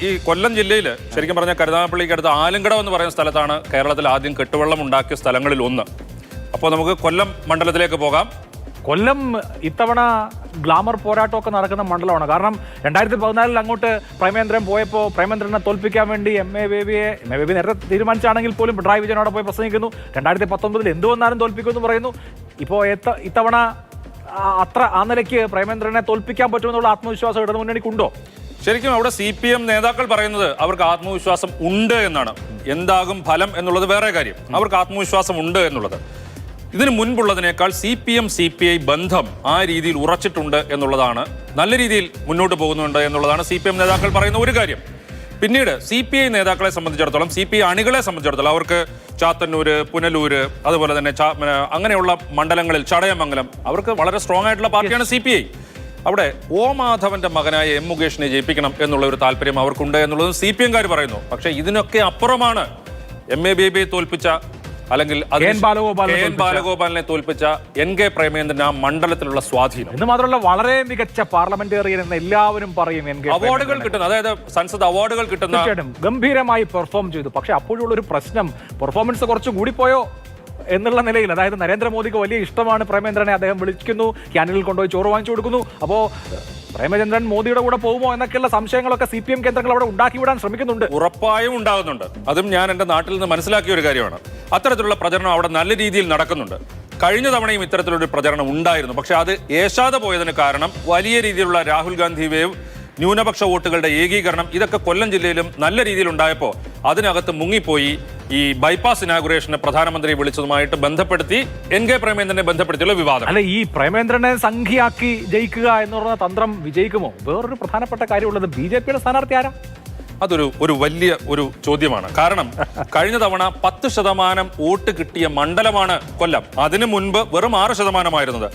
ഈ കൊല്ലം ജില്ലയിൽ ശരിക്കും പറഞ്ഞാൽ കരുനാഗപ്പള്ളിക്ക് അടുത്ത് ആലങ്കടം എന്ന് പറയുന്ന സ്ഥലത്താണ് കേരളത്തിൽ ആദ്യം കെട്ടുവെള്ളം ഉണ്ടാക്കിയ സ്ഥലങ്ങളിൽ ഒന്ന്. അപ്പോൾ നമുക്ക് കൊല്ലം മണ്ഡലത്തിലേക്ക് പോകാം. കൊല്ലം ഇത്തവണ ഗ്ലാമർ പോരാട്ടമൊക്കെ നടക്കുന്ന മണ്ഡലമാണ്. കാരണം 2014 അങ്ങോട്ട് പ്രേമേന്ദ്രൻ പോയപ്പോൾ പ്രേമേന്ദ്രനെ തോൽപ്പിക്കാൻ വേണ്ടി എം എ ബേബി നേരത്തെ തീരുമാനിച്ചാണെങ്കിൽ പോലും പിണറായി വിജയനോട് പോയി പ്രസംഗിക്കുന്നു. 2019 എന്ത് വന്നാലും തോൽപ്പിക്കുമെന്ന് പറയുന്നു. ഇപ്പോൾ ഇത്തവണ അത്ര ആ നിലയ്ക്ക് പ്രേമേന്ദ്രനെ തോൽപ്പിക്കാൻ പറ്റുമെന്നുള്ള ആത്മവിശ്വാസം ഇടതു മുന്നണിക്കുണ്ടോ? ശരിക്കും അവിടെ CPM നേതാക്കൾ പറയുന്നത് അവർക്ക് ആത്മവിശ്വാസം ഉണ്ട് എന്നാണ്. എന്താകും ഫലം എന്നുള്ളത് വേറെ കാര്യം. അവർക്ക് ആത്മവിശ്വാസം ഉണ്ട് എന്നുള്ളത്. ഇതിന് മുൻപുള്ളതിനേക്കാൾ CPM CPI ബന്ധം ആ രീതിയിൽ ഉറച്ചിട്ടുണ്ട് എന്നുള്ളതാണ്, നല്ല രീതിയിൽ മുന്നോട്ട് പോകുന്നുണ്ട് എന്നുള്ളതാണ് CPM നേതാക്കൾ പറയുന്ന ഒരു കാര്യം. പിന്നീട് CPI നേതാക്കളെ സംബന്ധിച്ചിടത്തോളം, CPI അണികളെ സംബന്ധിച്ചിടത്തോളം അവർക്ക് ചാത്തന്നൂര്, പുനലൂര്, അതുപോലെ തന്നെ അങ്ങനെയുള്ള മണ്ഡലങ്ങളിൽ ചടയമംഗലം, അവർക്ക് വളരെ സ്ട്രോങ് ആയിട്ടുള്ള പാർട്ടിയാണ് CPI. അവിടെ O മാധവന്റെ മകനായ M മുകേഷിനെ ജയിപ്പിക്കണം എന്നുള്ള ഒരു താല്പര്യം അവർക്കുണ്ട് എന്നുള്ളത് CPM-കാർ പറയുന്നു. പക്ഷേ ഇതിനൊക്കെ അപ്പുറമാണ് MA ബേബിയെ തോൽപ്പിച്ച, അല്ലെങ്കിൽ ബാലഗോപാലിനെ തോൽപ്പിച്ച NK പ്രേമേന്ദ്രൻ ആ മണ്ഡലത്തിലുള്ള സ്വാധീനം. എന്ന് മാത്രമല്ല വളരെ മികച്ച പാർലമെന്റേറിയൻ എന്ന് എല്ലാവരും പറയും. അവാർഡുകൾ കിട്ടുന്ന, അതായത് സംസദ് അവാർഡുകൾ കിട്ടുന്ന, ഗംഭീരമായി പെർഫോം ചെയ്തു. പക്ഷെ അപ്പോഴുള്ള ഒരു പ്രശ്നം, പെർഫോമൻസ് കുറച്ച് കൂടിപ്പോയോ എന്നുള്ള നിലയിൽ. അതായത് നരേന്ദ്രമോദിക്ക് വലിയ ഇഷ്ടമാണ് പ്രേമേന്ദ്രനെ. അദ്ദേഹം വിളിക്കുന്നു, ക്യാൻറ്റീനിൽ കൊണ്ടുപോയി ചോറ് വാങ്ങിച്ചു കൊടുക്കുന്നു. അപ്പോൾ പ്രേമചന്ദ്രൻ മോദിയുടെ കൂടെ പോകുമോ എന്നൊക്കെയുള്ള സംശയങ്ങളൊക്കെ CPM കേന്ദ്രങ്ങൾ അവിടെ ഉണ്ടാക്കി വിടാൻ ശ്രമിക്കുന്നുണ്ട്. ഉറപ്പായും ഉണ്ടാകുന്നുണ്ട്. അതും ഞാൻ എൻ്റെ നാട്ടിൽ നിന്ന് മനസ്സിലാക്കിയ ഒരു കാര്യമാണ്. അത്തരത്തിലുള്ള പ്രചരണം അവിടെ നല്ല രീതിയിൽ നടക്കുന്നുണ്ട്. കഴിഞ്ഞ തവണയും ഇത്തരത്തിലൊരു പ്രചരണം ഉണ്ടായിരുന്നു. പക്ഷെ അത് ഏശാതെ പോയതിന് കാരണം വലിയ രീതിയിലുള്ള രാഹുൽ ഗാന്ധി വേവ്, ന്യൂനപക്ഷ വോട്ടുകളുടെ ഏകീകരണം, ഇതൊക്കെ കൊല്ലം ജില്ലയിലും നല്ല രീതിയിൽ ഉണ്ടായപ്പോൾ അതിനകത്ത് മുങ്ങിപ്പോയി. ഈ ബൈപ്പാസ് ഇനാഗുറേഷന് പ്രധാനമന്ത്രി വിളിച്ചതുമായിട്ട് ബന്ധപ്പെടുത്തി NK പ്രേമേന്ദ്രനെ ബന്ധപ്പെടുത്തിയുള്ള വിവാദം. അല്ല, ഈ പ്രേമേന്ദ്രനെ സംഖ്യയാക്കി ജയിക്കുക എന്ന് പറഞ്ഞ തന്ത്രം വിജയിക്കുമോ? വേറൊരു പ്രധാനപ്പെട്ട കാര്യമുള്ളത്, BJP-യുടെ സ്ഥാനാർത്ഥി ആരാ? അതൊരു വലിയ ഒരു ചോദ്യമാണ്. കാരണം കഴിഞ്ഞ തവണ 10% വോട്ട് കിട്ടിയ മണ്ഡലമാണ് കൊല്ലം. അതിനു മുൻപ് വെറും 6%.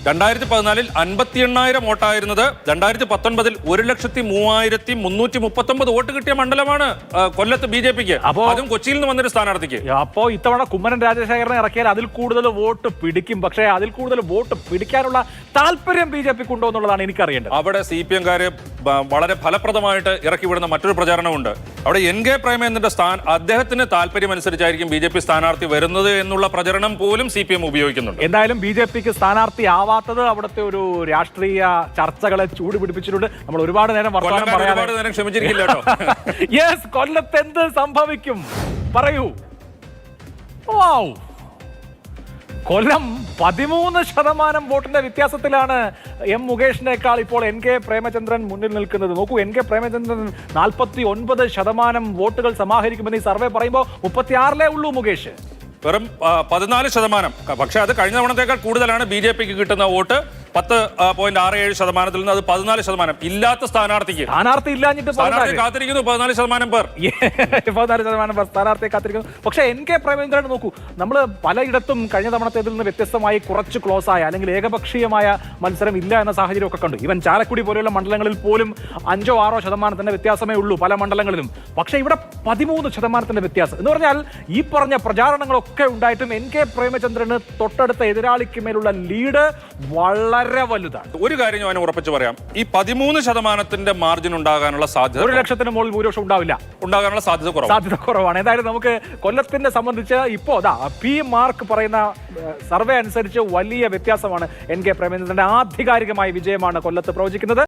2014 58,000 വോട്ടായിരുന്നത് 2019 1,03,339 വോട്ട് കിട്ടിയ മണ്ഡലമാണ് കൊല്ലത്ത് BJP-ക്ക്. അതും കൊച്ചിയിൽ നിന്ന് വന്നൊരു സ്ഥാനാർത്ഥിക്ക്. അപ്പോൾ ഇത്തവണ കുമ്മനം രാജശേഖരനെ ഇറക്കിയാൽ അതിൽ കൂടുതൽ വോട്ട് പിടിക്കും. പക്ഷേ അതിൽ കൂടുതൽ വോട്ട് പിടിക്കാനുള്ള താല്പര്യം BJP-ക്ക് ഉണ്ടോ എന്നുള്ളതാണ് എനിക്കറിയേണ്ടത്. അവിടെ CPM-കാര് വളരെ ഫലപ്രദമായിട്ട് ഇറക്കി വിടുന്ന മറ്റൊരു പ്രചാരണമുണ്ട്. അവിടെ NK പ്രേമേന്ദ്രന്റെ അദ്ദേഹത്തിന് താല്പര്യം അനുസരിച്ചായിരിക്കും BJP സ്ഥാനാർത്ഥി വരുന്നത് എന്നുള്ള പ്രചരണം പോലും CPM ഉപയോഗിക്കുന്നുണ്ട്. എന്തായാലും BJP-ക്ക് സ്ഥാനാർത്ഥി ആവാത്തത് അവിടുത്തെ ഒരു രാഷ്ട്രീയ ചർച്ചകളെ ചൂട് പിടിപ്പിച്ചിട്ടുണ്ട്. നമ്മൾ ഒരുപാട് നേരം ക്ഷമിച്ചിരിക്കില്ല. യെസ്, കൊല്ലത്ത് എന്ത് സംഭവിക്കും പറയൂ. കൊല്ലം 13% വോട്ടിന്റെ വ്യത്യാസത്തിലാണ് M മുകേഷിനേക്കാൾ ഇപ്പോൾ NK പ്രേമചന്ദ്രൻ മുന്നിൽ നിൽക്കുന്നത്. നോക്കൂ, NK പ്രേമചന്ദ്രൻ 49% വോട്ടുകൾ സമാഹരിക്കുമെന്ന് ഈ സർവേ പറയുമ്പോൾ 36 ഉള്ളൂ മുകേഷ്. വെറും 14%. പക്ഷെ അത് കഴിഞ്ഞ തവണത്തേക്കാൾ കൂടുതലാണ് BJP-ക്ക് കിട്ടുന്ന വോട്ട്. 10.67% നിന്ന് അത് 14%. ഇല്ലാത്ത സ്ഥാനാർത്ഥി ഇല്ലാഞ്ഞിട്ട് കാത്തിരിക്കുന്നു 14% പേർ. 14% പേർ സ്ഥാനാർത്ഥിയെ കാത്തിരിക്കുന്നു. പക്ഷേ NK പ്രേമേന്ദ്രൻ നോക്കൂ, നമ്മൾ പലയിടത്തും കഴിഞ്ഞ തവണത്തേതിൽ നിന്ന് വ്യത്യസ്തമായി കുറച്ച് ക്ലോസ് ആയ അല്ലെങ്കിൽ ഏകപക്ഷീയമായ മത്സരം ഇല്ല എന്ന സാഹചര്യം ഒക്കെ കണ്ടു. ഈവൻ ചാലക്കുടി പോലെയുള്ള മണ്ഡലങ്ങളിൽ പോലും 5-6% വ്യത്യാസമേ ഉള്ളൂ പല മണ്ഡലങ്ങളിലും. പക്ഷേ ഇവിടെ 13% വ്യത്യാസം എന്ന് പറഞ്ഞാൽ ഈ പറഞ്ഞ പ്രചാരണങ്ങളൊക്കെ ഉണ്ടായിട്ടും NK പ്രേമചന്ദ്രന് തൊട്ടടുത്ത എതിരാളിക്ക് മേലുള്ള ലീഡ് വളരെ വലുതാണ്. ഒരു കാര്യം ഞാൻ ഉറപ്പിച്ച് പറയാം, ഈ 13% മാർജിൻ ഉണ്ടാകാനുള്ള സാധ്യത, 1,00,000 മുകളിൽ ഭൂരിപക്ഷം ഉണ്ടാകാനുള്ള സാധ്യത കുറവാണ്. എന്തായാലും നമുക്ക് കൊല്ലത്തിനെ സംബന്ധിച്ച് ഇപ്പോ P-മാർക്ക് പറയുന്ന സർവേ അനുസരിച്ച് വലിയ വ്യത്യാസമാണ്. NK പ്രേമചന്ദ്രന്റെ ആധികാരികമായ വിജയമാണ് കൊല്ലത്ത് പ്രവചിക്കുന്നത്.